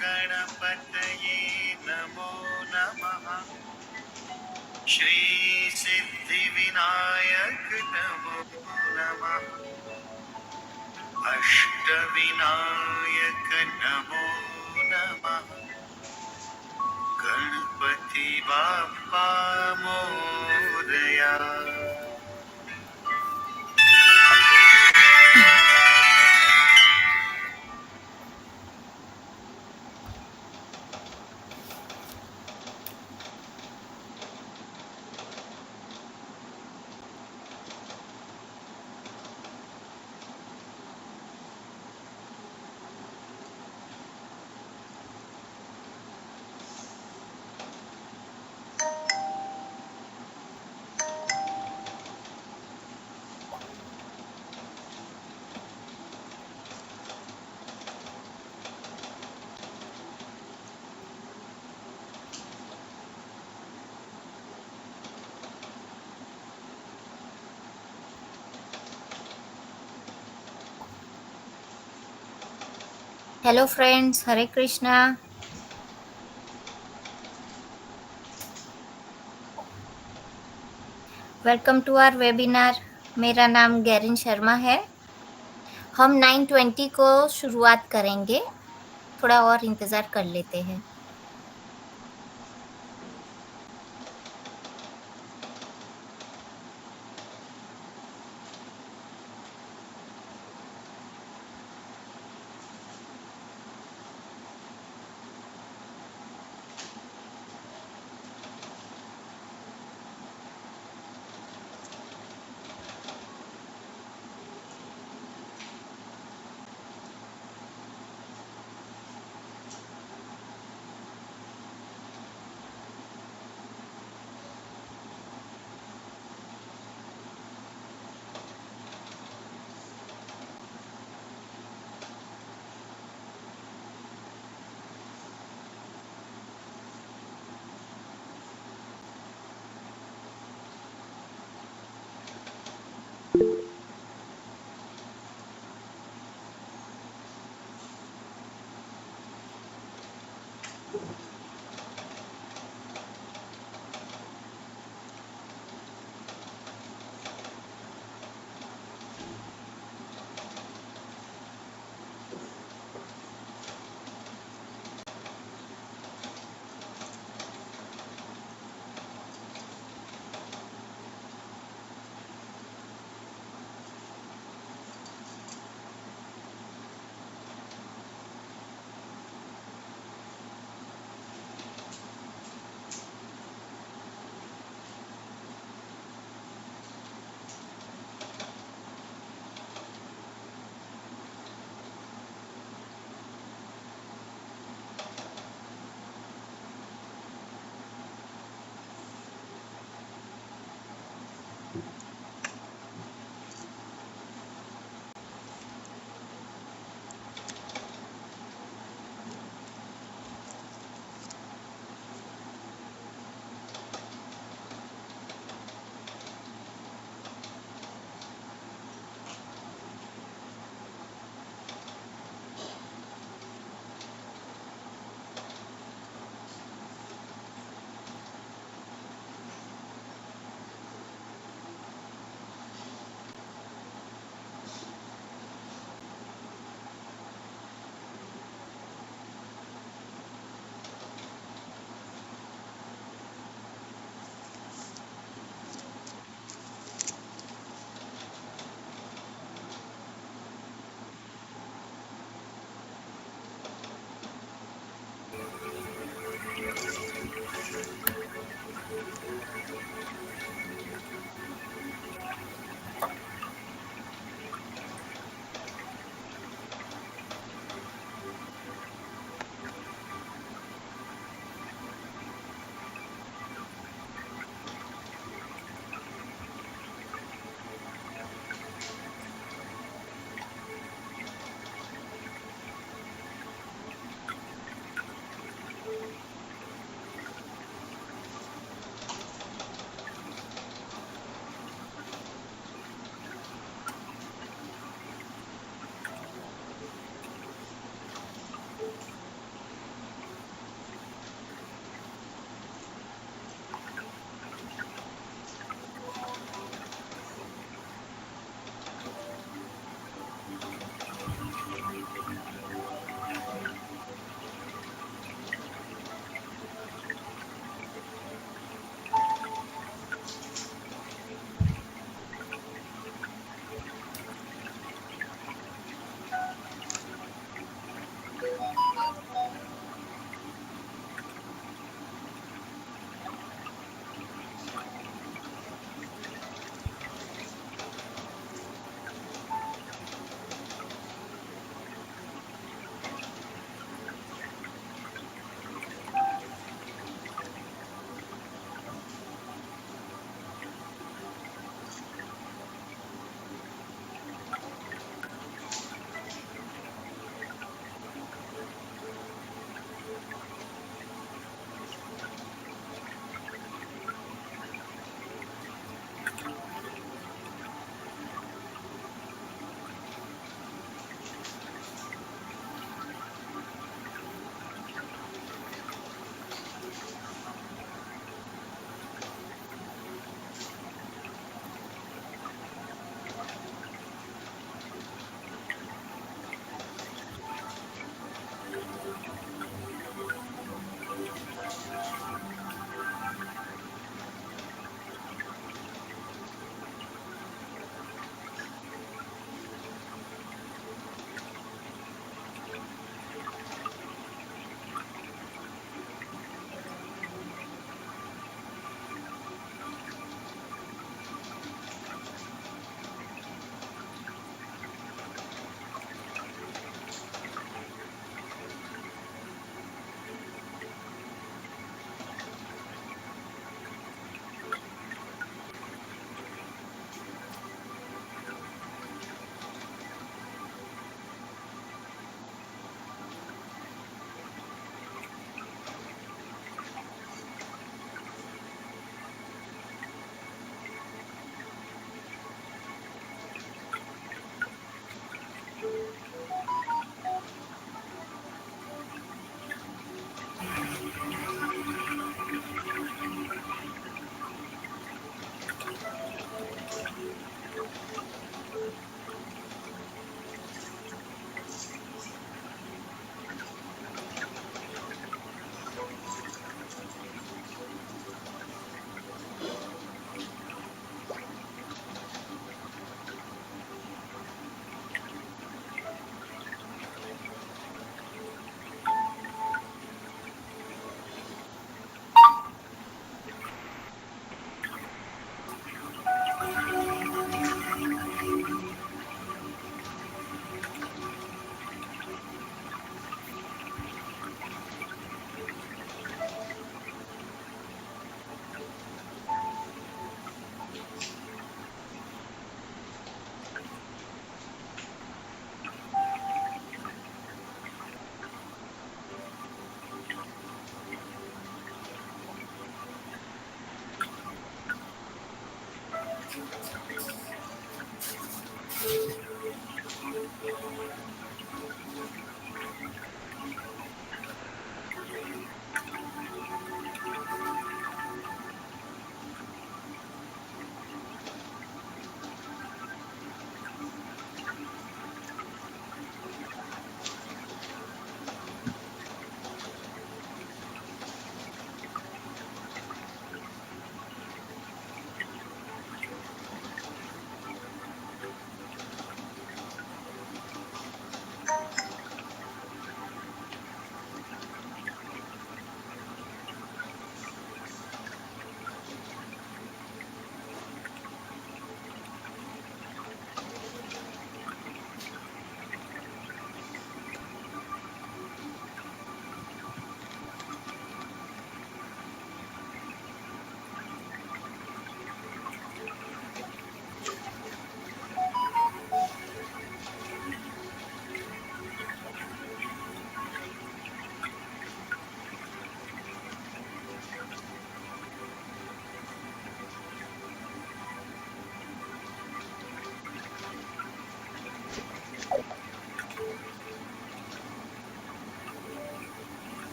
गणपतये नमो नमः। श्री सिद्धिविनायक नमो नमः। अष्टविनायक नमो नमः। Ganpati Bappa Morya. Hello friends, Hare Krishna. Welcome to our webinar. मेरा नाम गैरिन शर्मा है। हम 9:20 को शुरुआत करेंगे। थोड़ा और इंतज़ार कर लेते हैं।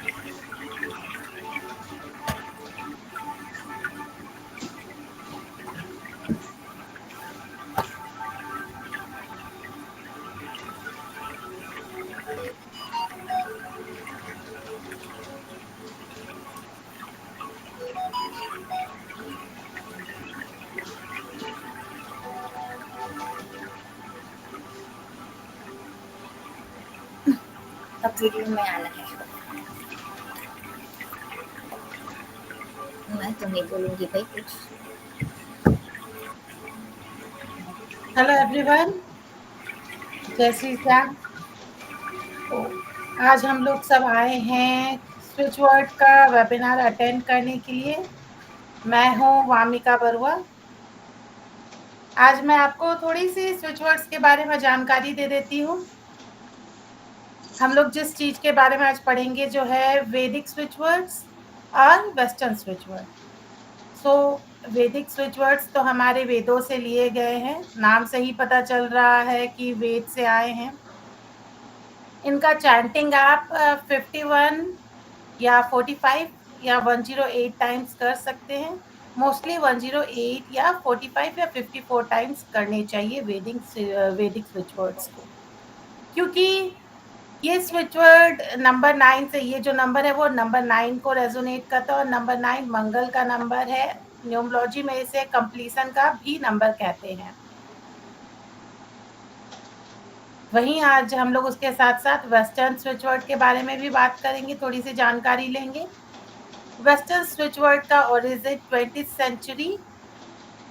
अब वीडियो में आना है। मैं तो नहीं बोलूंगी भाई कुछ। हेलो एवरीवन, जय श्री श्याम। तो आज हम लोग सब आए हैं स्विच वर्ड का वेबिनार अटेंड करने के लिए। मैं हूं वामिका बरुआ। आज मैं आपको थोड़ी सी स्विच वर्ड्स के बारे में जानकारी दे देती हूं। हम लोग जिस चीज के बारे में आज पढ़ेंगे जो है वैदिक स्विच वर्ड्स और वेस्टर्न स्विच वर्ड। सो वैदिक स्विच वर्ड्स तो हमारे वेदों से लिए गए हैं। नाम से ही पता चल रहा है कि वेद से आए हैं। इनका चैंटिंग आप 51 या 45 या 108 टाइम्स कर सकते हैं। मोस्टली 108 या 45 या 54 टाइम्स करने चाहिए वैदिक स्विच वर्ड्स को, क्योंकि ये स्विच वर्ड नंबर 9 से, ये जो नंबर है वो नंबर 9 को रेजोनेट करता है और नंबर 9 मंगल का नंबर है। न्यूमरोलॉजी में इसे कंप्लीशन का भी नंबर कहते हैं। वहीं आज हम लोग उसके साथ साथ वेस्टर्न स्विच वर्ड के बारे में भी बात करेंगे, थोड़ी सी जानकारी लेंगे। वेस्टर्न स्विच वर्ड का ओरिजिन 20th सेंचुरी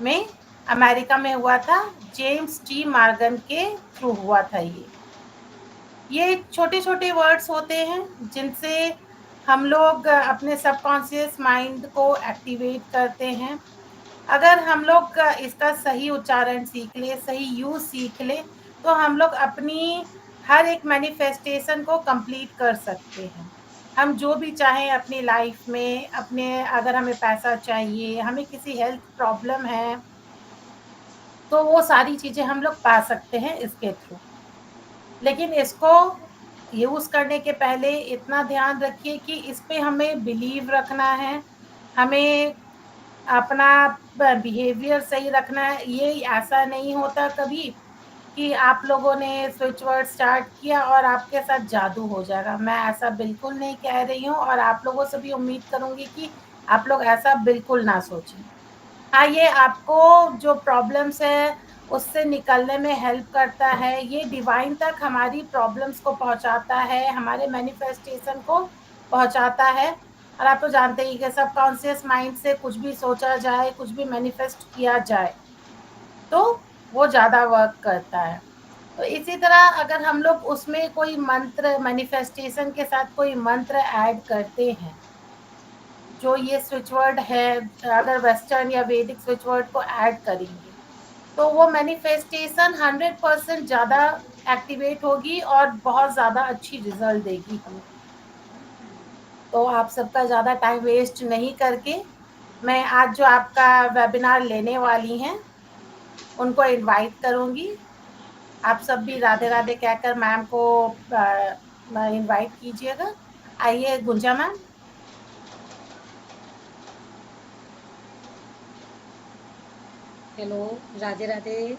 में अमेरिका में हुआ था। जेम्स टी मॉर्गन के थ्रू हुआ था। ये छोटे छोटे वर्ड्स होते हैं जिनसे हम लोग अपने सबकॉन्शियस माइंड को एक्टिवेट करते हैं। अगर हम लोग इसका सही उच्चारण सीख ले, सही यूज सीख ले, तो हम लोग अपनी हर एक मैनिफेस्टेशन को कंप्लीट कर सकते हैं। हम जो भी चाहें अपनी लाइफ में, अगर हमें पैसा चाहिए, हमें किसी हेल्थ प्रॉब्लम है, तो वो सारी चीजें हम लोग पा सकते हैं इसके थ्रू। लेकिन इसको यूज करने के पहले इतना ध्यान रखिए कि इस पे हमें बिलीव रखना है, हमें अपना बिहेवियर सही रखना है। ये ऐसा नहीं होता कभी कि आप लोगों ने स्विच वर्ड स्टार्ट किया और आपके साथ जादू हो जाएगा। मैं ऐसा बिल्कुल नहीं कह रही हूँ और आप लोगों से भी उम्मीद करूंगी कि आप लोग ऐसा बिल्कुल ना सोचें। हाँ, ये आपको जो प्रॉब्लम्स है उससे निकलने में हेल्प करता है। ये डिवाइन तक हमारी प्रॉब्लम्स को पहुंचाता है, हमारे मैनिफेस्टेशन को पहुंचाता है। और आप तो जानते ही कि सबकॉन्शियस माइंड से कुछ भी सोचा जाए, कुछ भी मैनिफेस्ट किया जाए, तो वो ज़्यादा वर्क करता है। तो इसी तरह अगर हम लोग उसमें कोई मंत्र, मैनिफेस्टेशन के साथ कोई मंत्र ऐड करते हैं, जो ये स्विच वर्ड है, अगर वेस्टर्न या वैदिक स्विच वर्ड को ऐड करेंगे तो वो मैनिफेस्टेशन 100% ज़्यादा एक्टिवेट होगी और बहुत ज़्यादा अच्छी रिजल्ट देगी हमें। तो आप सबका ज़्यादा टाइम वेस्ट नहीं करके, मैं आज जो आपका वेबिनार लेने वाली हैं उनको इनवाइट करूंगी। आप सब भी राधे राधे कहकर मैम को इनवाइट कीजिएगा। आइए गुंजा मैम। हेलो, राधे राधे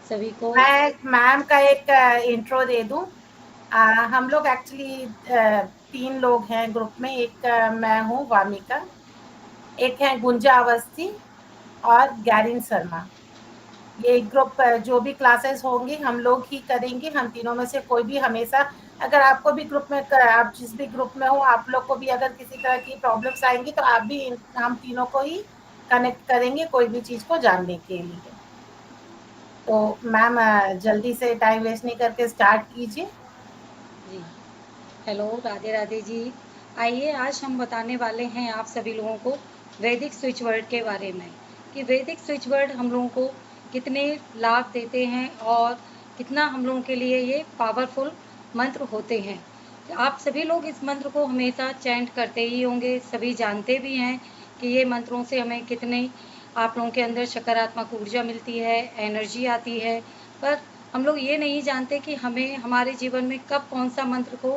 सभी को। मैं मैम का एक इंट्रो दे दूं। हम लोग एक्चुअली 3 लोग हैं ग्रुप में। एक मैं हूँ वामिका, एक है गुंजा अवस्थी और गैरिन शर्मा। ये ग्रुप जो भी क्लासेस होंगे हम लोग ही करेंगे। हम तीनों में से कोई भी हमेशा, अगर आपको भी ग्रुप में, आप जिस भी ग्रुप में हो, आप लोग को भी अगर किसी तरह की प्रॉब्लम्स आएंगी तो आप भी हम तीनों को ही कनेक्ट करेंगे कोई भी चीज़ को जानने के लिए। तो मैम जल्दी से टाइम वेस्ट नहीं करके स्टार्ट कीजिए। जी, हेलो, राधे राधे जी। आइए, आज हम बताने वाले हैं आप सभी लोगों को वैदिक स्विच वर्ड के बारे में, कि वैदिक स्विच वर्ड हम लोगों को कितने लाभ देते हैं और कितना हम लोगों के लिए ये पावरफुल मंत्र होते हैं। आप सभी लोग इस मंत्र को हमेशा चैंट करते ही होंगे, सभी जानते भी हैं कि ये मंत्रों से हमें कितने आप लोगों के अंदर सकारात्मक ऊर्जा मिलती है, एनर्जी आती है। पर हम लोग ये नहीं जानते कि हमें हमारे जीवन में कब कौन सा मंत्र को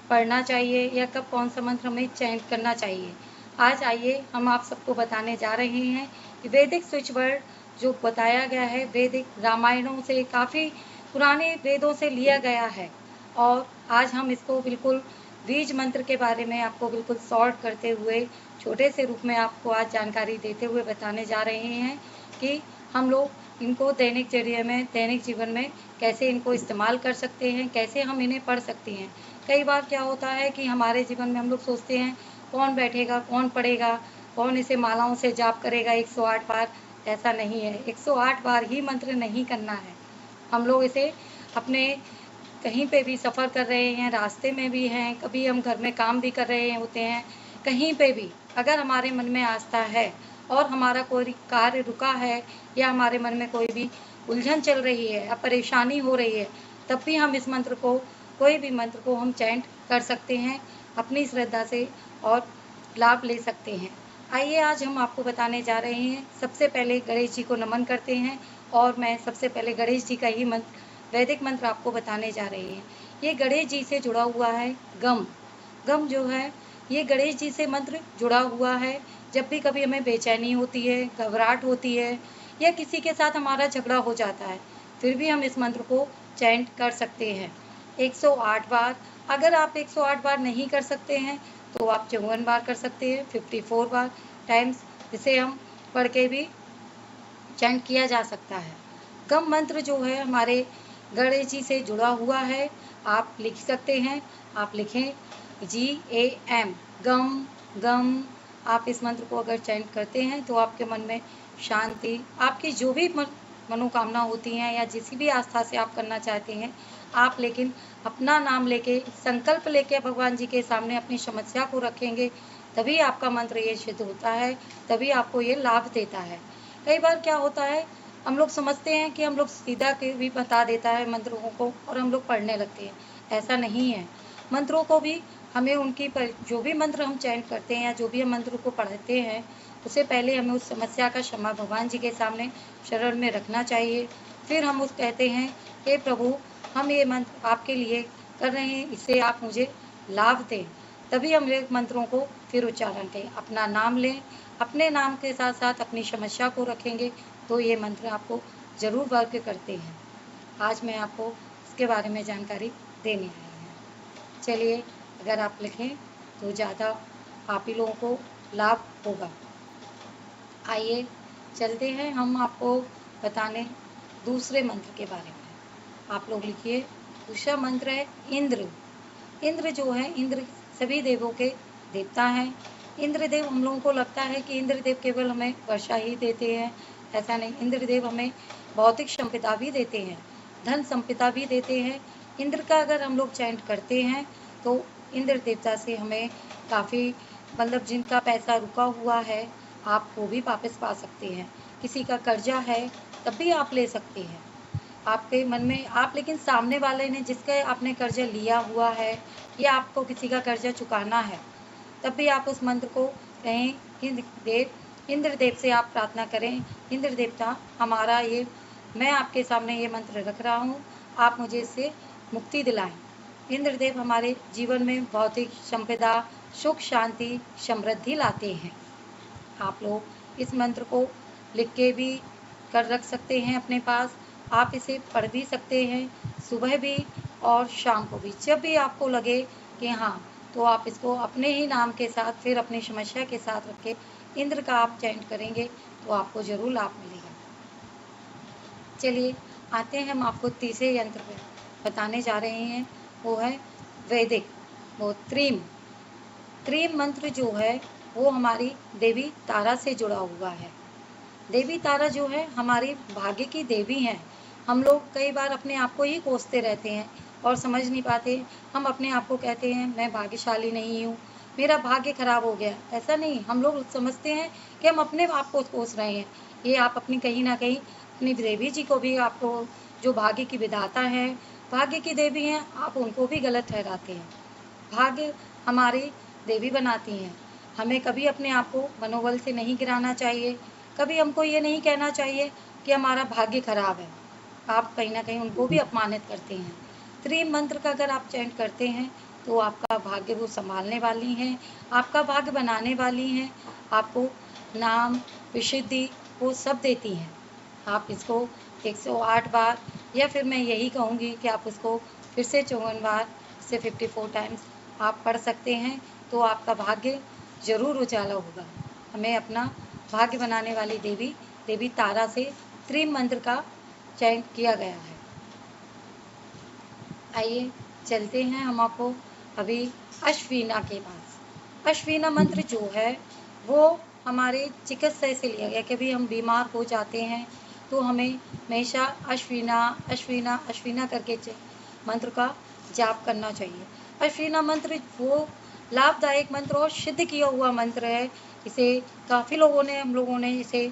पढ़ना चाहिए या कब कौन सा मंत्र हमें चयन करना चाहिए। आज आइए हम आप सबको बताने जा रहे हैं कि वैदिक स्विच वर्ड जो बताया गया है वैदिक रामायणों से, काफ़ी पुराने वेदों से लिया गया है। और आज हम इसको बिल्कुल बीज मंत्र के बारे में आपको बिल्कुल शॉर्ट करते हुए छोटे से रूप में आपको आज जानकारी देते हुए बताने जा रहे हैं कि हम लोग इनको दैनिक जरिए में, दैनिक जीवन में कैसे इनको इस्तेमाल कर सकते हैं, कैसे हम इन्हें पढ़ सकते हैं। कई बार क्या होता है कि हमारे जीवन में हम लोग सोचते हैं कौन बैठेगा, कौन पढ़ेगा, कौन इसे मालाओं से जाप करेगा 108 बार। ऐसा नहीं है, 108 बार ही मंत्र नहीं करना है। हम लोग इसे अपने कहीं पे भी सफ़र कर रहे हैं, रास्ते में भी हैं, कभी हम घर में काम भी कर रहे होते हैं, कहीं पे भी अगर हमारे मन में आस्था है और हमारा कोई कार्य रुका है या हमारे मन में कोई भी उलझन चल रही है या परेशानी हो रही है, तब भी हम इस मंत्र को, कोई भी मंत्र को हम चैंट कर सकते हैं अपनी श्रद्धा से और लाभ ले सकते हैं। आइए आज हम आपको बताने जा रहे हैं। सबसे पहले गणेश जी को नमन करते हैं और मैं सबसे पहले गणेश जी का ही मंत्र, वैदिक मंत्र आपको बताने जा रहे हैं। ये गणेश जी से जुड़ा हुआ है गम। गम जो है ये गणेश जी से मंत्र जुड़ा हुआ है। जब भी कभी हमें बेचैनी होती है, घबराहट होती है या किसी के साथ हमारा झगड़ा हो जाता है, फिर भी हम इस मंत्र को चैंट कर सकते हैं 108 बार। अगर आप 108 बार नहीं कर सकते हैं तो आप 54 बार कर सकते हैं, 54 बार टाइम्स, जिसे हम पढ़ के भी चैंट किया जा सकता है। गम मंत्र जो है हमारे गणेश जी से जुड़ा हुआ है। आप लिख सकते हैं, आप लिखें GAM, गम गम। आप इस मंत्र को अगर चैंट करते हैं तो आपके मन में शांति, आपकी जो भी मनोकामना होती हैं या जिस भी आस्था से आप करना चाहते हैं, आप लेकिन अपना नाम लेके, संकल्प लेके भगवान जी के सामने अपनी समस्या को रखेंगे, तभी आपका मंत्र ये सिद्ध होता है, तभी आपको ये लाभ देता है। कई बार क्या होता है, हम लोग समझते हैं कि हम लोग सीधा के भी बता देता है मंत्रों को और हम लोग पढ़ने लगते हैं। ऐसा नहीं है। मंत्रों को भी हमें उनकी जो भी मंत्र हम चैंट करते हैं या जो भी हम मंत्र को पढ़ते हैं, उससे पहले हमें उस समस्या का क्षमा भगवान जी के सामने शरण में रखना चाहिए। फिर हम उस कहते हैं हे प्रभु, हम ये मंत्र आपके लिए कर रहे हैं, इससे आप मुझे लाभ दें। तभी हम ये मंत्रों को फिर उच्चारण करें, अपना नाम लें, अपने नाम के साथ साथ अपनी समस्या को रखेंगे तो ये मंत्र आपको ज़रूर वर्क करते हैं। आज मैं आपको इसके बारे में जानकारी देने आई हूँ। चलिए, अगर आप लिखें तो ज़्यादा आप ही लोगों को लाभ होगा। आइए चलते हैं हम आपको बताने दूसरे मंत्र के बारे में। आप लोग लिखिए, दूसरा मंत्र है इंद्र। इंद्र जो है, इंद्र सभी देवों के देवता हैं। इंद्रदेव, हम लोगों को लगता है कि इंद्रदेव केवल हमें वर्षा ही देते हैं, ऐसा नहीं। इंद्रदेव हमें भौतिक संपदा भी देते हैं, धन संपदा भी देते हैं। इंद्र का अगर हम लोग चैंट करते हैं तो इंद्र देवता से हमें काफ़ी, मतलब जिनका पैसा रुका हुआ है आप वो भी वापस पा सकते हैं। किसी का कर्जा है तब भी आप ले सकते हैं। आपके मन में आप, लेकिन सामने वाले ने जिसका आपने कर्जा लिया हुआ है या आपको किसी का कर्जा चुकाना है, तब भी आप उस मंत्र को कहें, इंद्रदेव से आप प्रार्थना करें, इंद्र देवता हमारा ये, मैं आपके सामने ये मंत्र रख रहा हूँ, आप मुझे इससे मुक्ति दिलाएं। इंद्रदेव हमारे जीवन में भौतिक संपदा, सुख, शांति, समृद्धि लाते हैं। आप लोग इस मंत्र को लिख के भी कर रख सकते हैं अपने पास। आप इसे पढ़ भी सकते हैं सुबह भी और शाम को भी, जब भी आपको लगे कि हाँ, तो आप इसको अपने ही नाम के साथ, फिर अपनी समस्या के साथ रख के इंद्र का आप चैंट करेंगे तो आपको ज़रूर लाभ मिलेगा। चलिए आते हैं, हम आपको तीसरे यंत्र पर बताने जा रहे हैं, वो है वैदिक, वो त्रीम। त्रीम मंत्र जो है वो हमारी देवी तारा से जुड़ा हुआ है। देवी तारा जो है हमारी भाग्य की देवी हैं। हम लोग कई बार अपने आप को ही कोसते रहते हैं और समझ नहीं पाते। हम अपने आप को कहते हैं मैं भाग्यशाली नहीं हूँ, मेरा भाग्य खराब हो गया। ऐसा नहीं, हम लोग समझते हैं कि हम अपने आप को कोस रहे हैं। ये आप अपनी कहीं ना कहीं अपनी देवी जी को भी, आपको जो भाग्य की विधाता है, भाग्य की देवी हैं, आप उनको भी गलत ठहराते हैं। भाग्य हमारी देवी बनाती हैं। हमें कभी अपने आप को मनोबल से नहीं गिराना चाहिए। कभी हमको ये नहीं कहना चाहिए कि हमारा भाग्य खराब है। आप कहीं ना कहीं उनको भी अपमानित करते हैं। त्रिम मंत्र का अगर आप चैंट करते हैं तो आपका भाग्य वो संभालने वाली हैं, आपका भाग्य बनाने वाली हैं, आपको नाम विशुद्धि वो सब देती हैं। आप इसको 108 बार या फिर मैं यही कहूँगी कि आप उसको फिर से 54 बार से 54 टाइम्स आप पढ़ सकते हैं, तो आपका भाग्य जरूर उजाला होगा। हमें अपना भाग्य बनाने वाली देवी तारा से त्रिम मंत्र का चयन किया गया है। आइए चलते हैं हम आपको अभी अश्विना के पास। अश्विना मंत्र जो है वो हमारे चिकित्सा से लिया गया। कभी हम बीमार हो जाते हैं तो हमें हमेशा अश्विना अश्विना अश्विना करके मंत्र का जाप करना चाहिए। अश्विना मंत्र वो लाभदायक मंत्र और सिद्ध किया हुआ मंत्र है। इसे काफ़ी लोगों ने हम लोगों ने इसे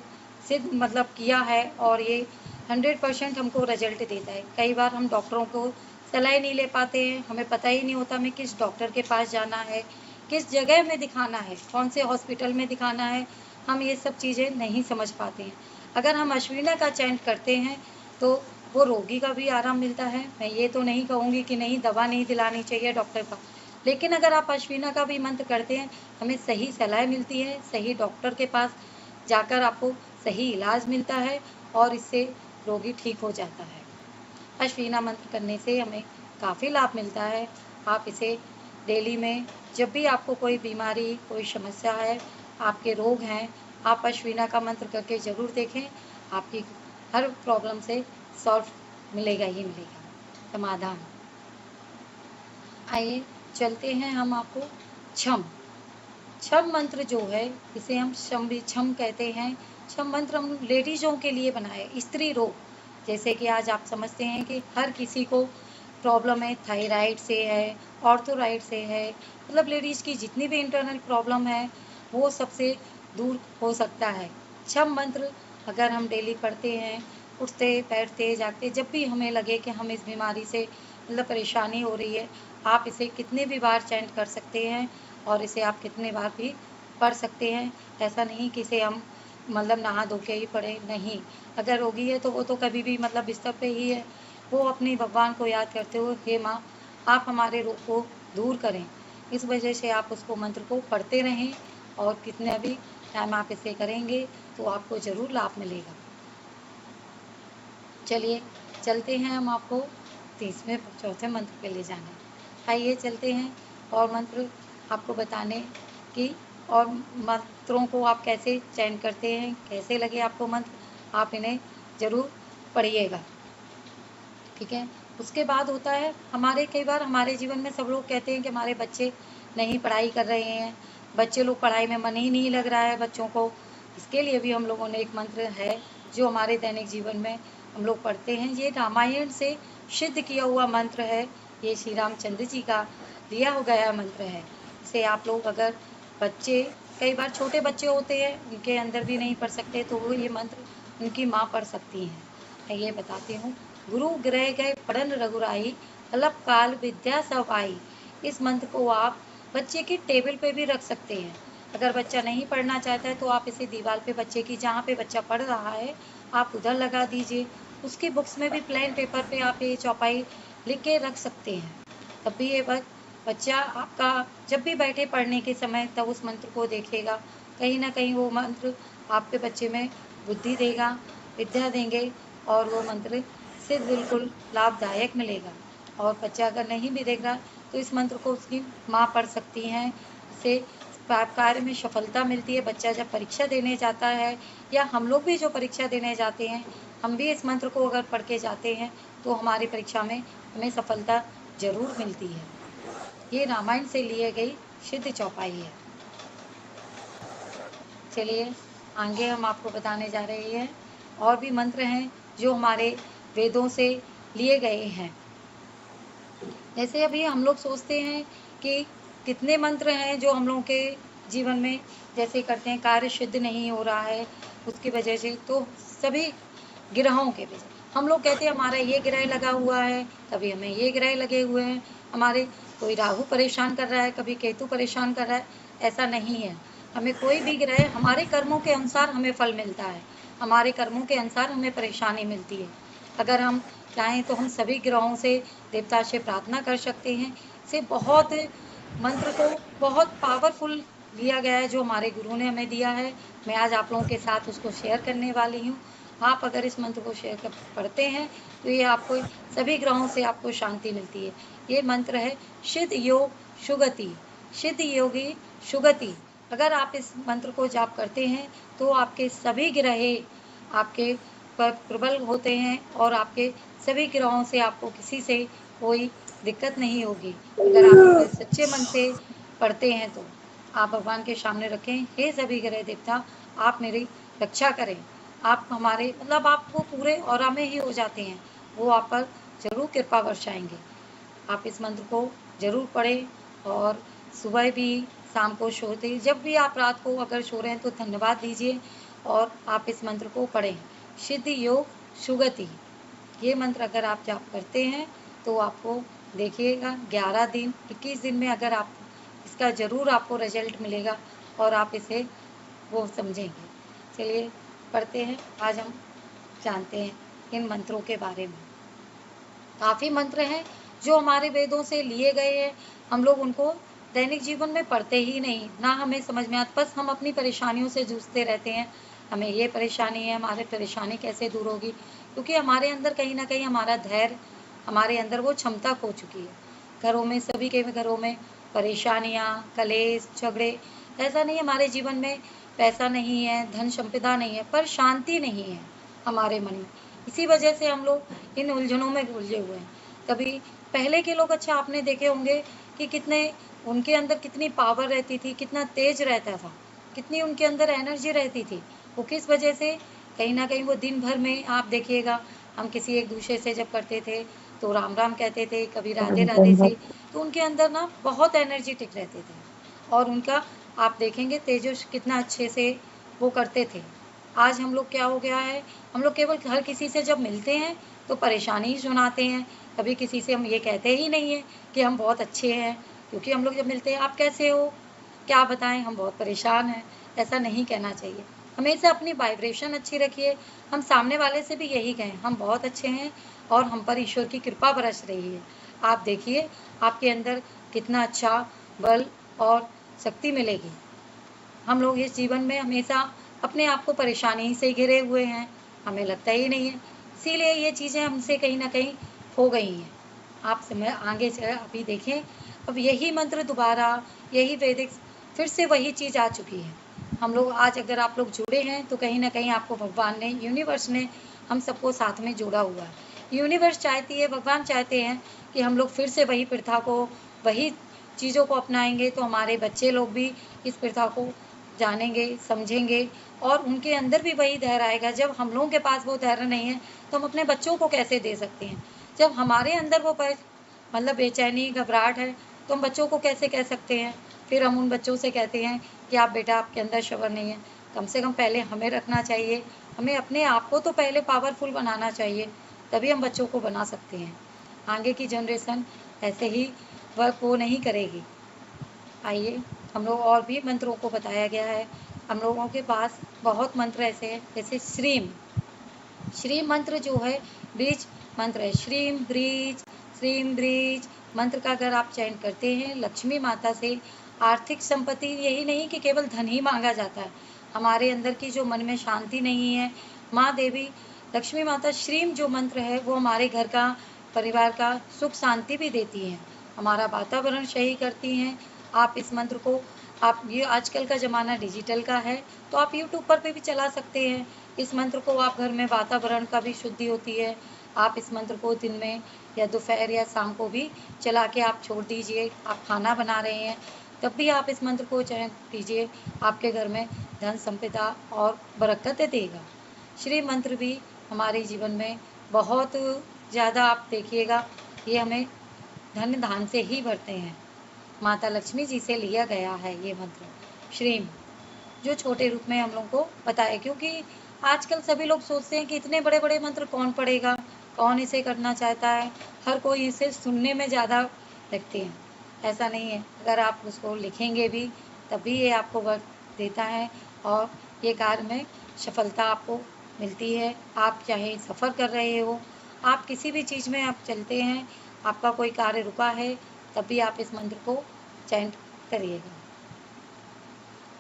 सिद्ध मतलब किया है और ये 100% हमको रिजल्ट देता है। कई बार हम डॉक्टरों को सलाह नहीं ले पाते हैं, हमें पता ही नहीं होता हमें किस डॉक्टर के पास जाना है, किस जगह में दिखाना है, कौन से हॉस्पिटल में दिखाना है, हम ये सब चीज़ें नहीं समझ पाते हैं। अगर हम अश्विना का चयन करते हैं तो वो रोगी का भी आराम मिलता है। मैं ये तो नहीं कहूँगी कि नहीं दवा नहीं दिलानी चाहिए डॉक्टर का, लेकिन अगर आप अश्विना का भी मंत्र करते हैं हमें सही सलाह मिलती है, सही डॉक्टर के पास जाकर आपको सही इलाज मिलता है और इससे रोगी ठीक हो जाता है। अश्विना मंत्र करने से हमें काफ़ी लाभ मिलता है। आप इसे डेली में जब भी आपको कोई बीमारी कोई समस्या है, आपके रोग हैं, आप अश्विना का मंत्र करके ज़रूर देखें, आपकी हर प्रॉब्लम से सॉल्व मिलेगा ही मिलेगा समाधान। आइए चलते हैं हम आपको छम मंत्र जो है इसे हम छम कहते हैं। छम मंत्र हम लेडीज़ों के लिए बनाए, स्त्री रोग जैसे कि आज आप समझते हैं कि हर किसी को प्रॉब्लम है, थायराइड से है, ऑर्थोराइड से है, मतलब लेडीज़ की जितनी भी इंटरनल प्रॉब्लम है वो सबसे दूर हो सकता है। छम मंत्र अगर हम डेली पढ़ते हैं, उठते बैठते जागते जब भी हमें लगे कि हम इस बीमारी से मतलब परेशानी हो रही है, आप इसे कितने भी बार चैंट कर सकते हैं और इसे आप कितने बार भी पढ़ सकते हैं। ऐसा नहीं कि इसे हम मतलब नहा धो के ही पढ़े, नहीं। अगर रोगी है तो वो तो कभी भी मतलब बिस्तर पे ही है, वो अपनी भगवान को याद करते हुए हे माँ आप हमारे रोग को दूर करें, इस वजह से आप उसको मंत्र को पढ़ते रहें और कितने भी टाइम आप इसे करेंगे तो आपको ज़रूर लाभ मिलेगा। चलिए चलते हैं हम आपको 30वें चौथे मंत्र पे ले जाने। आइए चलते हैं और मंत्र आपको बताने की और मंत्रों को आप कैसे चयन करते हैं, कैसे लगे आपको मंत्र, आप इन्हें ज़रूर पढ़िएगा, ठीक है। उसके बाद होता है हमारे कई बार हमारे जीवन में सब लोग कहते हैं कि हमारे बच्चे नहीं पढ़ाई कर रहे हैं, बच्चे लोग पढ़ाई में मन ही नहीं लग रहा है बच्चों को। इसके लिए भी हम लोगों ने एक मंत्र है जो हमारे दैनिक जीवन में हम लोग पढ़ते हैं। ये रामायण से सिद्ध किया हुआ मंत्र है, ये श्री रामचंद्र जी का दिया हो गया मंत्र है। इसे आप लोग अगर बच्चे कई बार छोटे बच्चे होते हैं उनके अंदर भी नहीं पढ़ सकते तो वो ये मंत्र उनकी माँ पढ़ सकती हैं। मैं ये बताती हूँ। गुरु ग्रह गए पढ़न रघुराई, अलप काल विद्या सब आई। इस मंत्र को आप बच्चे की टेबल पे भी रख सकते हैं। अगर बच्चा नहीं पढ़ना चाहता है तो आप इसे दीवार पे बच्चे की जहाँ पे बच्चा पढ़ रहा है आप उधर लगा दीजिए। उसकी बुक्स में भी प्लेन पेपर पे आप ये चौपाई लिख के रख सकते हैं। तब भी ये बच्चा आपका जब भी बैठे पढ़ने के समय तब उस मंत्र को देखेगा, कहीं ना कहीं वो मंत्र आपके बच्चे में बुद्धि देगा, विद्या देंगे और वो मंत्र से बिल्कुल लाभदायक मिलेगा। और बच्चा अगर नहीं भी देख रहा तो इस मंत्र को उसकी माँ पढ़ सकती हैं, इससे कार्य में सफलता मिलती है। बच्चा जब परीक्षा देने जाता है या हम लोग भी जो परीक्षा देने जाते हैं हम भी इस मंत्र को अगर पढ़ के जाते हैं तो हमारी परीक्षा में हमें सफलता जरूर मिलती है। ये रामायण से लिए गई सिद्ध चौपाई है। चलिए आगे हम आपको बताने जा रहे हैं और भी मंत्र हैं जो हमारे वेदों से लिए गए हैं। जैसे अभी हम लोग सोचते हैं कि कितने मंत्र हैं जो हम लोगों के जीवन में जैसे करते हैं कार्य सिद्ध नहीं हो रहा है उसकी वजह से, तो सभी ग्रहों के वजह हम लोग कहते हैं हमारा ये ग्रह लगा हुआ है, कभी हमें ये ग्रह लगे हुए हैं, हमारे कोई राहु परेशान कर रहा है, कभी केतु परेशान कर रहा है। ऐसा नहीं है, हमें कोई भी ग्रह हमारे कर्मों के अनुसार हमें फल मिलता है, हमारे कर्मों के अनुसार हमें परेशानी मिलती है। अगर हम चाहें तो हम सभी ग्रहों से देवता से प्रार्थना कर सकते हैं से बहुत मंत्र को बहुत पावरफुल लिया गया है, जो हमारे गुरु ने हमें दिया है। मैं आज आप लोगों के साथ उसको शेयर करने वाली हूँ। आप अगर इस मंत्र को शेयर कर पढ़ते हैं तो ये आपको सभी ग्रहों से आपको शांति मिलती है। ये मंत्र है सिद्ध योग सुगति, सिद्ध योगी सुगति। अगर आप इस मंत्र को जाप करते हैं तो आपके सभी ग्रह आपके पर प्रबल होते हैं और आपके सभी ग्रहों से आपको किसी से कोई दिक्कत नहीं होगी। अगर आप इसे सच्चे मन से पढ़ते हैं तो आप भगवान के सामने रखें, हे सभी ग्रह देवता आप मेरी रक्षा करें। आप हमारे मतलब आप वो पूरे ऑरा में ही हो जाते हैं, वो आप पर जरूर कृपा वर्षाएंगे। आप इस मंत्र को जरूर पढ़ें और सुबह भी शाम को सोते जब भी आप रात को अगर सो रहे हैं तो धन्यवाद दीजिए और आप इस मंत्र को पढ़ें। सिद्ध योग सुगति, ये मंत्र अगर आप जाप करते हैं तो आपको देखिएगा 11 दिन 21 दिन में अगर आप इसका ज़रूर आपको रिजल्ट मिलेगा और आप इसे वो समझेंगे। चलिए पढ़ते हैं। आज हम जानते हैं इन मंत्रों के बारे में। काफ़ी मंत्र हैं जो हमारे वेदों से लिए गए हैं, हम लोग उनको दैनिक जीवन में पढ़ते ही नहीं, ना हमें समझ में आता। बस हम अपनी परेशानियों से जूझते रहते हैं, हमें ये परेशानी है, हमारी परेशानी कैसे दूर होगी, क्योंकि हमारे अंदर कहीं ना कहीं हमारा धैर्य, हमारे अंदर वो क्षमता खो चुकी है। घरों में सभी के घरों में परेशानियाँ, कलेश, झगड़े, ऐसा नहीं हमारे जीवन में पैसा नहीं है, धन संपदा नहीं है, पर शांति नहीं है हमारे मन में। इसी वजह से हम लोग इन उलझनों में उलझे हुए हैं। कभी पहले के लोग अच्छा आपने देखे होंगे कि कितने उनके अंदर कितनी पावर रहती थी, कितना तेज रहता था, कितनी उनके अंदर एनर्जी रहती थी। वो किस वजह से, कहीं ना कहीं वो दिन भर में आप देखिएगा, हम किसी एक दूसरे से जब करते थे तो राम राम कहते थे, कभी राधे राधे से, तो उनके अंदर ना बहुत एनर्जेटिक रहते थे और उनका आप देखेंगे तेजस कितना अच्छे से वो करते थे। आज हम लोग क्या हो गया है, हम लोग केवल हर किसी से जब मिलते हैं तो परेशानी ही सुनाते हैं। कभी किसी से हम ये कहते ही नहीं है कि हम बहुत अच्छे हैं, क्योंकि हम लोग जब मिलते हैं आप कैसे हो, क्या बताएं, हम बहुत परेशान हैं, ऐसा नहीं कहना चाहिए। हमेशा अपनी वाइब्रेशन अच्छी रखिए। हम सामने वाले से भी यही कहें, हम बहुत अच्छे हैं और हम पर ईश्वर की कृपा बरस रही है। आप देखिए आपके अंदर कितना अच्छा बल और शक्ति मिलेगी। हम लोग इस जीवन में हमेशा अपने आप को परेशानी से घिरे हुए हैं, हमें लगता ही नहीं है, इसीलिए ये चीज़ें हमसे कहीं ना कहीं खो गई हैं। आप समय आगे से अभी देखें, अब यही मंत्र दोबारा, यही वैदिक फिर से वही चीज़ आ चुकी है। हम लोग आज अगर आप लोग जुड़े हैं तो कहीं ना कहीं आपको भगवान ने, यूनिवर्स ने हम सबको साथ में जोड़ा हुआ है। यूनिवर्स चाहती है, भगवान चाहते हैं कि हम लोग फिर से वही प्रथा को, वही चीज़ों को अपनाएंगे तो हमारे बच्चे लोग भी इस प्रथा को जानेंगे, समझेंगे और उनके अंदर भी वही धैर्य आएगा। जब हम लोगों के पास वो धैर्य नहीं है तो हम अपने बच्चों को कैसे दे सकते हैं। जब हमारे अंदर वो मतलब बेचैनी, घबराहट है तो हम बच्चों को कैसे कह सकते हैं। फिर हम उन बच्चों से कहते हैं कि आप बेटा, आपके अंदर सब्र नहीं है। कम से कम पहले हमें रखना चाहिए, हमें अपने आप को तो पहले पावरफुल बनाना चाहिए, तभी हम बच्चों को बना सकते हैं। आगे की जनरेशन ऐसे ही वर्क वो नहीं करेगी। आइए, हम लोग और भी मंत्रों को बताया गया है। हम लोगों के पास बहुत मंत्र ऐसे हैं, जैसे श्रीम, श्रीम मंत्र जो है ब्रीज मंत्र है। श्रीम ब्रीज मंत्र का अगर आप चयन करते हैं, लक्ष्मी माता से आर्थिक संपत्ति, यही नहीं कि केवल धन ही मांगा जाता है, हमारे अंदर की जो मन में शांति नहीं है, माँ देवी लक्ष्मी माता श्रीम जो मंत्र है वो हमारे घर का, परिवार का सुख शांति भी देती हैं, हमारा वातावरण सही करती हैं। आप इस मंत्र को, आप ये आजकल का ज़माना डिजिटल का है तो आप यूट्यूब पर भी चला सकते हैं। इस मंत्र को आप घर में, वातावरण का भी शुद्धि होती है। आप इस मंत्र को दिन में या दोपहर या शाम को भी चला के आप छोड़ दीजिए। आप खाना बना रहे हैं तब भी आप इस मंत्र को चयन कीजिए, आपके घर में धन संपदा और बरकत देगा। श्री मंत्र भी हमारे जीवन में बहुत ज़्यादा, आप देखिएगा ये हमें धन धान से ही भरते हैं। माता लक्ष्मी जी से लिया गया है ये मंत्र श्रीम, जो छोटे रूप में हम लोग को बताया, क्योंकि आजकल सभी लोग सोचते हैं कि इतने बड़े बड़े मंत्र कौन पढ़ेगा, कौन इसे करना चाहता है, हर कोई इसे सुनने में ज़्यादा लगते हैं। ऐसा नहीं है, अगर आप उसको लिखेंगे भी तभी ये आपको वर्क देता है और ये कार्य में सफलता आपको मिलती है। आप चाहे सफ़र कर रहे हो, आप किसी भी चीज़ में आप चलते हैं, आपका कोई कार्य रुका है तब भी आप इस मंत्र को चैंट करिएगा।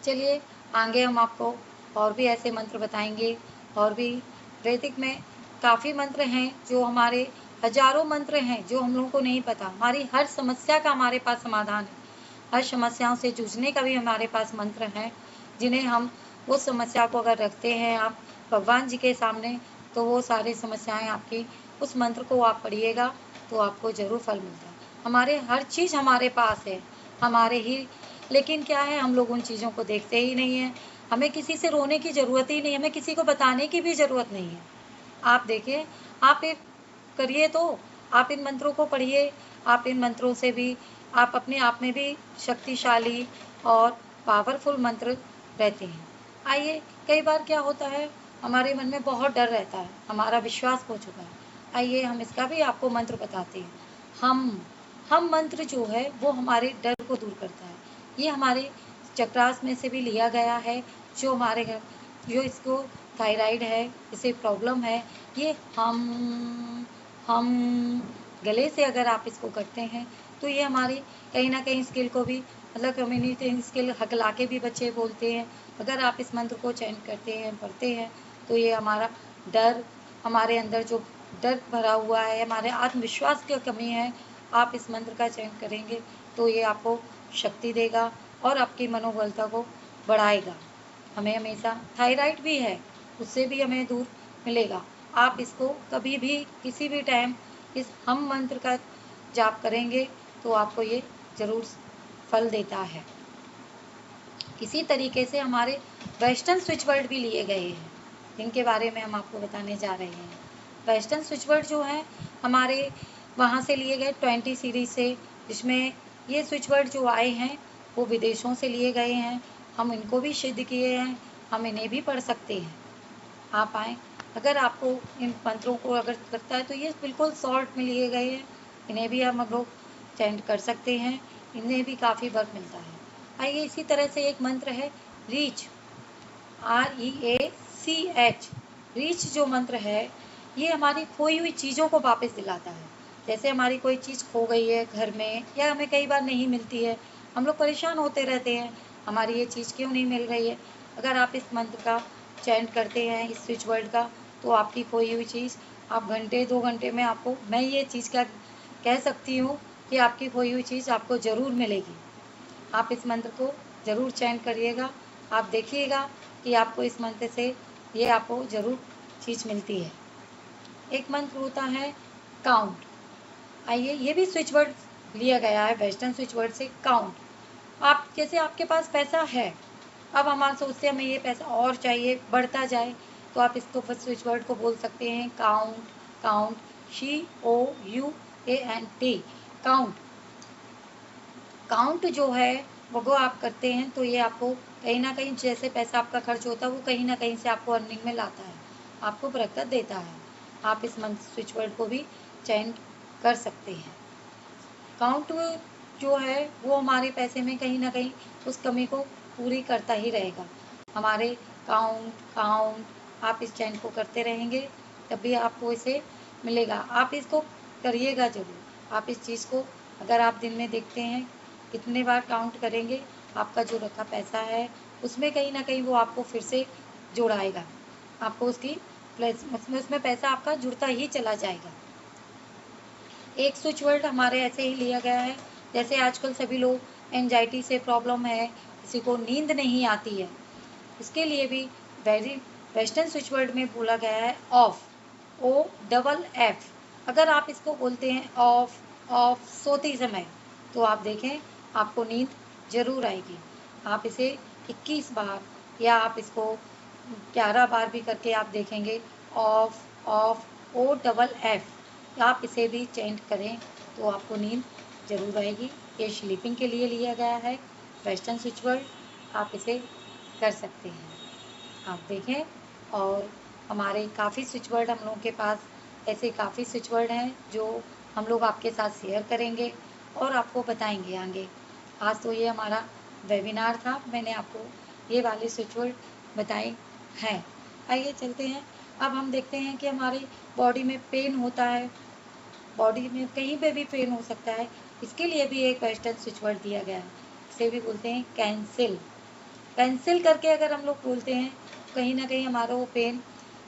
चलिए आगे हम आपको और भी ऐसे मंत्र बताएंगे। और भी वैदिक में काफ़ी मंत्र हैं, जो हमारे हजारों मंत्र हैं जो हम लोगों को नहीं पता। हमारी हर समस्या का हमारे पास समाधान है, हर समस्याओं से जूझने का भी हमारे पास मंत्र हैं, जिन्हें हम उस समस्या को अगर रखते हैं आप भगवान जी के सामने, तो वो सारी समस्याएं आपकी, उस मंत्र को आप पढ़िएगा तो आपको ज़रूर फल मिलता है। हमारे हर चीज़ हमारे पास है, हमारे ही, लेकिन क्या है, हम लोग उन चीज़ों को देखते ही नहीं हैं। हमें किसी से रोने की ज़रूरत ही नहीं, हमें किसी को बताने की भी ज़रूरत नहीं है। आप देखिए, आप एक करिए तो, आप इन मंत्रों को पढ़िए, आप इन मंत्रों से भी आप अपने आप में भी शक्तिशाली और पावरफुल मंत्र रहते हैं। आइए, कई बार क्या होता है, हमारे मन में बहुत डर रहता है, हमारा विश्वास खो चुका है। आइए हम इसका भी आपको मंत्र बताते हैं। हम मंत्र जो है वो हमारे डर को दूर करता है। ये हमारे चक्रास में से भी लिया गया है। जो हमारे घर, जो इसको थायराइड है, इसे प्रॉब्लम है, ये हम गले से अगर आप इसको करते हैं तो ये हमारी कहीं ना कहीं स्किल को भी, मतलब कम्युनिकेटिंग स्किल हकला के भी बच्चे बोलते हैं। अगर आप इस मंत्र को चैंट करते हैं, पढ़ते हैं, तो ये हमारा डर, हमारे अंदर जो डर भरा हुआ है, हमारे आत्मविश्वास की कमी है, आप इस मंत्र का चयन करेंगे तो ये आपको शक्ति देगा और आपकी मनोबलता को बढ़ाएगा। हमें हमेशा थायराइड भी है, उससे भी हमें दूर मिलेगा। आप इसको कभी भी किसी भी टाइम इस हम मंत्र का जाप करेंगे तो आपको ये ज़रूर फल देता है। इसी तरीके से हमारे वेस्टर्न स्विच वर्ड भी लिए गए हैं, जिनके बारे में हम आपको बताने जा रहे हैं। वेस्टर्न स्विच वर्ड जो है हमारे वहाँ से लिए गए 20 सीरीज से, जिसमें ये स्विच वर्ड जो आए हैं वो विदेशों से लिए गए हैं। हम इनको भी सिद्ध किए हैं, हम इन्हें भी पढ़ सकते हैं। आप आएँ, अगर आपको इन मंत्रों को अगर लगता है तो ये बिल्कुल शॉर्ट में लिए गए हैं, इन्हें भी हम लोग चैंट कर सकते हैं, इन्हें भी काफ़ी वर्क मिलता है। आइए, इसी तरह से एक मंत्र है रीच, REACH। रीच जो मंत्र है ये हमारी खोई हुई चीज़ों को वापस दिलाता है। जैसे हमारी कोई चीज़ खो गई है घर में, या हमें कई बार नहीं मिलती है, हम लोग परेशान होते रहते हैं, हमारी ये चीज़ क्यों नहीं मिल रही है। अगर आप इस मंत्र का चैंट करते हैं, इस स्विच वर्ड का, तो आपकी खोई हुई चीज़ आप घंटे 2 घंटे में आपको, मैं ये चीज़ का कह सकती हूँ कि आपकी खोई हुई चीज़ आपको ज़रूर मिलेगी। आप इस मंत्र को ज़रूर चैंट करिएगा, आप देखिएगा कि आपको इस मंत्र से ये आपको ज़रूर चीज़ मिलती है। एक मंत्र होता है काउंट। आइए, ये भी स्विच वर्ड लिया गया है वेस्टर्न स्विच वर्ड से, काउंट। आप जैसे आपके पास पैसा है, अब हम सोचते हैं हमें ये पैसा और चाहिए, बढ़ता जाए, तो आप इसको स्विच वर्ड को बोल सकते हैं count. Count, COUNT, count. Count जो है वो आप करते हैं तो ये आपको कहीं ना कहीं, जैसे पैसा आपका खर्च होता है वो कहीं ना कहीं से आपको अर्निंग में लाता है, आपको बरकत देता है। आप इस मंत्र स्विच वर्ड को भी चैंट कर सकते हैं। काउंट जो है वो हमारे पैसे में कहीं ना कहीं उस कमी को पूरी करता ही रहेगा। हमारे काउंट काउंट, आप इस चैंट को करते रहेंगे तभी आपको इसे मिलेगा। आप इसको करिएगा ज़रूर। आप इस चीज़ को अगर आप दिन में देखते हैं कितने बार काउंट करेंगे, आपका जो रखा पैसा है उसमें कहीं ना कहीं वो आपको फिर से जुड़ाएगा, आपको उसकी प्लस उसमें पैसा आपका जुड़ता ही चला जाएगा। एक स्विच वर्ड हमारे ऐसे ही लिया गया है, जैसे आजकल सभी लोग एंजाइटी से प्रॉब्लम है, किसी को नींद नहीं आती है, इसके लिए भी वेस्टर्न स्विच वर्ड में बोला गया है ऑफ, OFF। अगर आप इसको बोलते हैं ऑफ ऑफ सोते समय, तो आप देखें आपको नींद ज़रूर आएगी। आप इसे 21 बार या आप इसको 11 बार भी करके आप देखेंगे, ऑफ ऑफ OFF। आप इसे भी चेंज करें तो आपको नींद ज़रूर आएगी। ये स्लीपिंग के लिए लिया गया है वेस्टर्न स्विच वर्ड, आप इसे कर सकते हैं। आप देखें, और हमारे काफ़ी स्विच वर्ड हम लोगों के पास, ऐसे काफ़ी स्विच वर्ड हैं जो हम लोग आपके साथ शेयर करेंगे और आपको बताएंगे आगे। आज तो ये हमारा वेबिनार था, मैंने आपको ये वाले स्विच वर्ड बताए हैं। आइए चलते हैं, अब हम देखते हैं कि हमारी बॉडी में पेन होता है, बॉडी में कहीं पे भी पेन हो सकता है, इसके लिए भी एक वेस्टर्न स्विच वर्ड दिया गया है, इसे भी बोलते हैं कैंसिल। कैंसिल करके अगर हम लोग बोलते हैं, कहीं ना कहीं हमारा वो पेन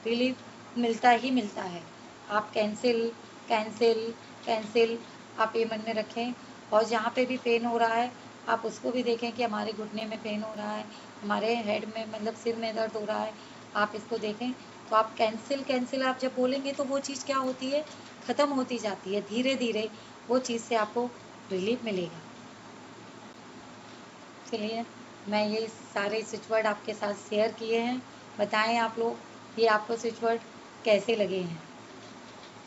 रिलीफ मिलता ही मिलता है। आप कैंसिल कैंसिल कैंसिल आप ये मन में रखें, और जहाँ पे भी पेन हो रहा है आप उसको भी देखें कि हमारे घुटने में पेन हो रहा है, हमारे हेड में मतलब सिर में दर्द हो रहा है, आप इसको देखें। तो आप कैंसिल कैंसिल आप जब बोलेंगे तो वो चीज़ क्या होती है, ख़त्म होती जाती है, धीरे धीरे वो चीज़ से आपको रिलीफ मिलेगा। चलिए, मैं ये सारे स्विच वर्ड आपके साथ शेयर किए हैं। बताएं आप लोग ये आपको स्विच वर्ड कैसे लगे हैं।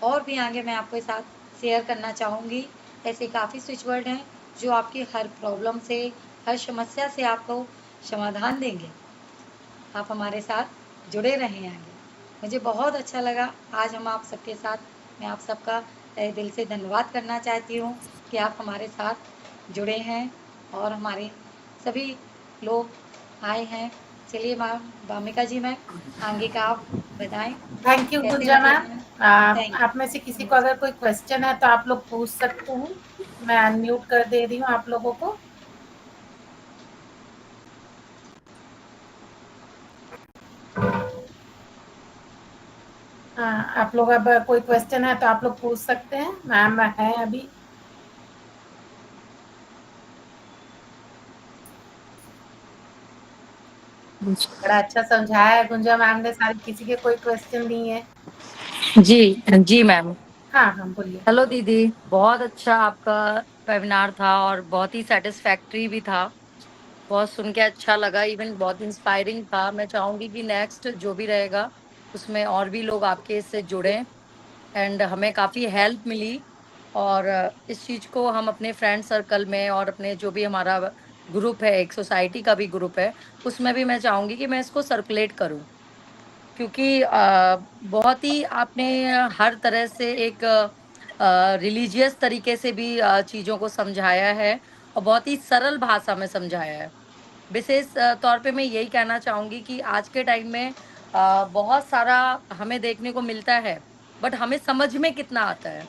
और भी आगे मैं आपके साथ शेयर करना चाहूँगी। ऐसे काफ़ी स्विच वर्ड हैं जो आपकी हर प्रॉब्लम से, हर समस्या से आपको समाधान देंगे। आप हमारे साथ जुड़े रहें आगे। मुझे बहुत अच्छा लगा आज हम आप सबके साथ, मैं आप सबका तहे दिल से धन्यवाद करना चाहती हूँ कि आप हमारे साथ जुड़े हैं और हमारे सभी लोग आए हैं। चलिए भामिका जी, मैं आगे का आप बताएं थैंक यू कैसे गुंजा लगे मैम। हैं। थैंक आप में से किसी को अगर कोई क्वेश्चन है तो आप लोग पूछ सकते हैं। मैं अनम्यूट कर दे रही हूँ आप लोगों को। हाँ, आप लोग अब कोई क्वेश्चन है तो आप लोग पूछ सकते हैं। मैम है अभी। बड़ा अच्छा समझाया है गुंजा मैम ने, सारी किसी के कोई क्वेश्चन नहीं है। जी जी मैम। हाँ हाँ बोलिए। हेलो दीदी, बहुत अच्छा आपका वेबिनार था और बहुत ही सेटिस्फैक्टरी भी था। बहुत सुन के अच्छा लगा, इवन बहुत इंस्पायरिंग था। मैं चाहूंगी कि नेक्स्ट जो भी रहेगा उसमें और भी लोग आपके इससे जुड़ें एंड हमें काफ़ी हेल्प मिली। और इस चीज़ को हम अपने फ्रेंड सर्कल में और अपने जो भी हमारा ग्रुप है, एक सोसाइटी का भी ग्रुप है, उसमें भी मैं चाहूंगी कि मैं इसको सर्कुलेट करूं। क्योंकि बहुत ही आपने हर तरह से एक रिलीजियस तरीके से भी चीज़ों को समझाया है और बहुत ही सरल भाषा में समझाया है। विशेष तौर पे मैं यही कहना चाहूँगी कि आज के टाइम में बहुत सारा हमें देखने को मिलता है, बट हमें समझ में कितना आता है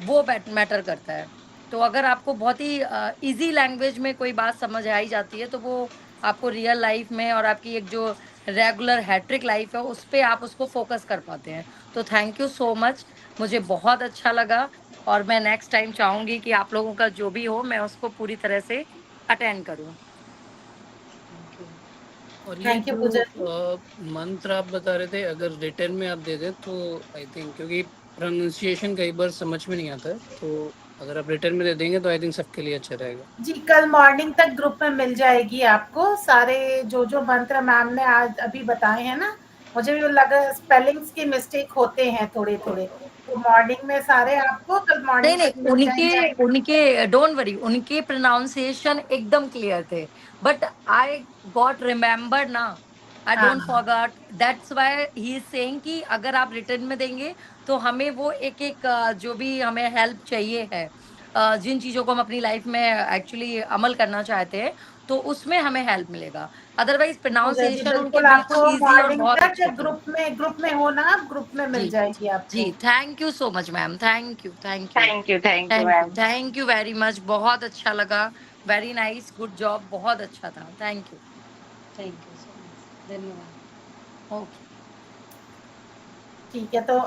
वो मैटर करता है। तो अगर आपको बहुत ही इजी लैंग्वेज में कोई बात समझ आई जाती है तो वो आपको रियल लाइफ में और आपकी एक जो रेगुलर हैट्रिक लाइफ है उस पे आप उसको फोकस कर पाते हैं। तो थैंक यू सो मच, मुझे बहुत अच्छा लगा और मैं नेक्स्ट टाइम चाहूंगी कि आप लोगों का जो भी हो मैं उसको पूरी तरह से अटेंड करूं। यू। और ये थैंक यू पूजा जी। जो मंत्र आप बता रहे थे, अगर रिटर्न में आप दे दें तो आई थिंक, क्योंकि प्रोनाउंसिएशन कई बार समझ में नहीं आता है, तो अगर आप रिटर्न में दे देंगे तो आई थिंक सबके लिए अच्छा रहेगा। जी, कल मॉर्निंग तक ग्रुप में मिल जाएगी आपको सारे जो मंत्र मैम ने आज अभी बताए हैं ना। मुझे भी लगा स्पेलिंग्स के मिस्टेक होते हैं थोड़े थोड़े, तो मॉर्निंग में सारे आपको कल नहीं मॉर्निंग नहीं, तक मिल जाएंगे। उनके डोंट वरी, उनके प्रोनाउंसिएशन एकदम क्लियर थे, बट आई गॉट रिमेम्बर ना, आई हाँ don't forgot. That's why he is saying कि अगर आप रिटर्न में देंगे तो हमें वो एक एक जो भी हमें हेल्प चाहिए है, जिन चीजों को हम अपनी लाइफ में एक्चुअली अमल करना चाहते हैं तो उसमें हमें हेल्प मिलेगा। अदरवाइज पूजा जी, प्रोनाउंसिएशन उनके बिल्कुल आपको बिल्कुल इजी और मॉर्निंग बहुत तक अच्छे थे। ग्रुप में हो ना, आप ग्रुप में मिल जी जाएगी जी, आपको। Thank you so much ma'am, thank you thank you thank you thank you ma'am. Thank you very much, बहुत अच्छा लगा। वेरी नाइस, गुड जॉब, बहुत अच्छा था, thank you. Thank you so much, धन्यवाद। ओके। ठीक है, तो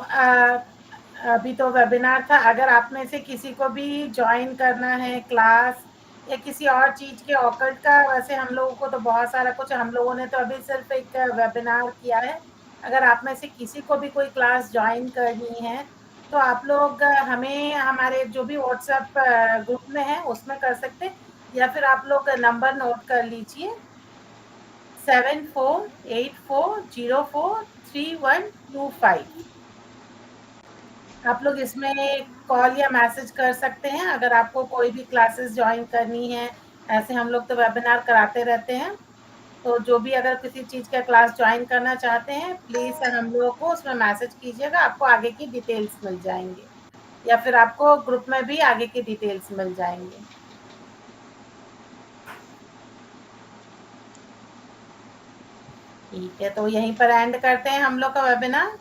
अभी तो वेबिनार था। अगर आप में से किसी को भी ज्वाइन करना है क्लास या किसी और चीज़ के ऑकल्ट का, वैसे हम लोगों को तो बहुत सारा कुछ, हम लोगों ने तो अभी सिर्फ एक वेबिनार किया है। अगर आप में से किसी को भी कोई क्लास ज्वाइन करनी है तो आप लोग हमें हमारे जो भी व्हाट्सएप ग्रुप में है उसमें कर सकते हैं, या फिर आप लोग नंबर नोट कर लीजिए 7484043125। आप लोग इसमें कॉल या मैसेज कर सकते हैं अगर आपको कोई भी क्लासेस ज्वाइन करनी है। ऐसे हम लोग तो वेबिनार कराते रहते हैं, तो जो भी अगर किसी चीज़ का क्लास ज्वाइन करना चाहते हैं प्लीज़ हम लोगों को उसमें मैसेज कीजिएगा, आपको आगे की डिटेल्स मिल जाएंगे, या फिर आपको ग्रुप में भी आगे की डिटेल्स मिल जाएंगे। ठीक है, तो यहीं पर एंड करते हैं हम लोग का webinar.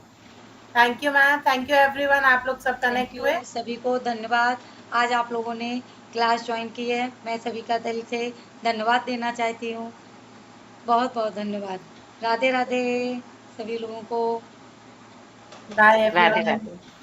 Thank you ma'am, thank you everyone, आप लोग सब कनेक्ट थैंक हुए। यू सभी को, धन्यवाद। आज आप लोगों ने क्लास ज्वाइन की है, मैं सभी का दिल से धन्यवाद देना चाहती हूँ। बहुत बहुत धन्यवाद। राधे राधे सभी लोगों को। Bye Radhe everyone. राधे।